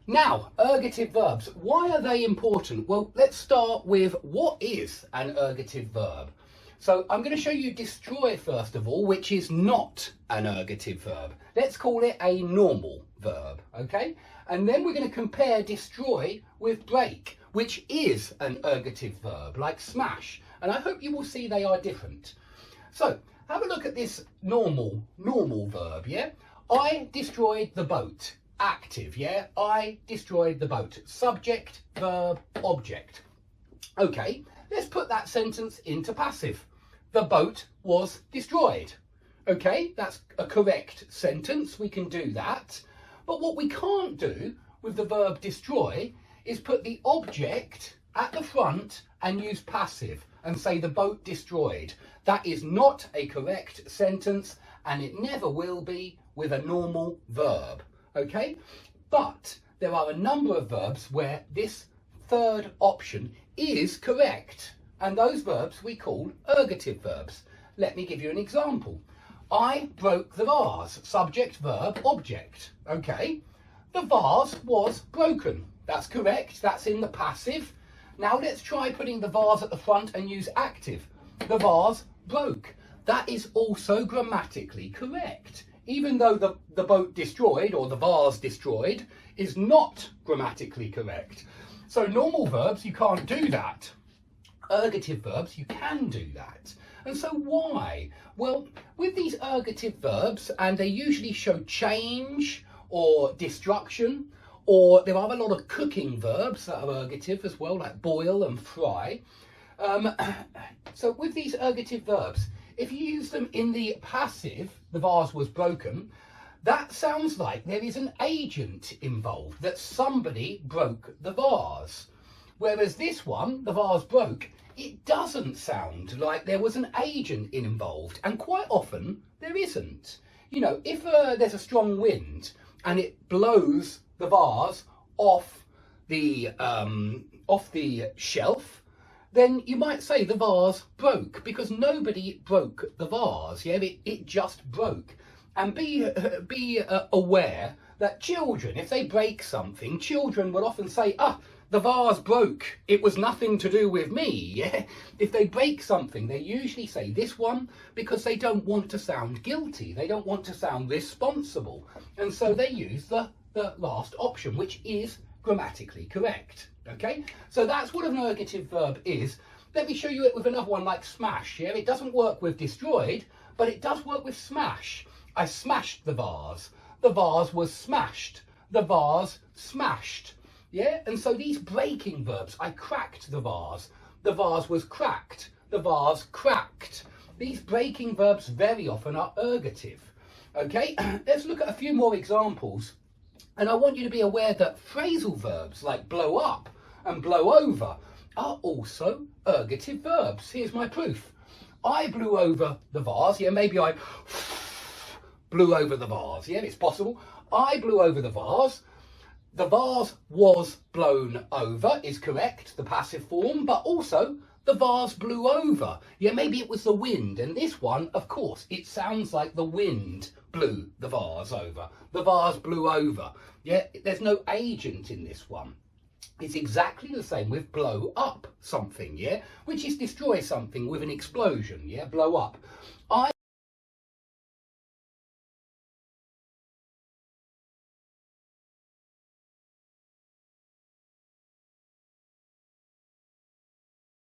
Now, ergative verbs, why are they important? Well, let's start with what is an ergative verb. So I'm going to show you destroy first of all, which is not an ergative verb. Let's call it a normal verb, okay? And then we're going to compare destroy with break, which is an ergative verb, like smash. And I hope you will see they are different. So have a look at this normal verb, yeah? I destroyed the boat. Active, yeah? I destroyed the boat. Subject, verb, object. Okay, let's put that sentence into passive. The boat was destroyed. Okay, that's a correct sentence. We can do that. But what we can't do with the verb destroy is put the object at the front and use passive and say the boat destroyed. That is not a correct sentence, and it never will be with a normal verb. Okay, but there are a number of verbs where this third option is correct, and those verbs we call ergative verbs. Let me give you an example. I broke the vase. Subject, verb, object. Okay, the vase was broken. That's correct. That's in the passive. Now let's try putting the vase at the front and use active. The vase broke. That is also grammatically correct. Even though the boat destroyed or the vase destroyed is not grammatically correct. So normal verbs, you can't do that. Ergative verbs, you can do that. And so why? Well, with these ergative verbs, and they usually show change or destruction, or there are a lot of cooking verbs that are ergative as well, like boil and fry. So with these ergative verbs, if you use them in the passive, the vase was broken, that sounds like there is an agent involved, that somebody broke the vase. Whereas this one, the vase broke, it doesn't sound like there was an agent involved, and quite often there isn't. You know, if there's a strong wind and it blows the vase off the shelf, then you might say the vase broke, because nobody broke the vase. Yeah, it just broke. And be aware that children, if they break something, children will often say, the vase broke. It was nothing to do with me. Yeah, if they break something, they usually say this one because they don't want to sound guilty. They don't want to sound responsible, and so they use the last option, which is grammatically correct. Okay, so that's what an ergative verb is. Let me show you it with another one, like smash. Yeah, it doesn't work with destroyed, but it does work with smash. I smashed the vase. The vase was smashed. The vase smashed. Yeah, and so these breaking verbs, I cracked the vase. The vase was cracked. The vase cracked. These breaking verbs very often are ergative. Okay, let's look at a few more examples. And I want you to be aware that phrasal verbs like blow up and blow over are also ergative verbs. Here's my proof. I blew over the vase. Yeah, maybe I blew over the vase. Yeah, it's possible. I blew over the vase. The vase was blown over is correct, the passive form, but also the vase blew over. Yeah, maybe it was the wind, and this one, of course, it sounds like the wind blew the vase over. The vase blew over. Yeah, there's no agent in this one. It's exactly the same with blow up something, yeah, which is destroy something with an explosion, yeah, blow up.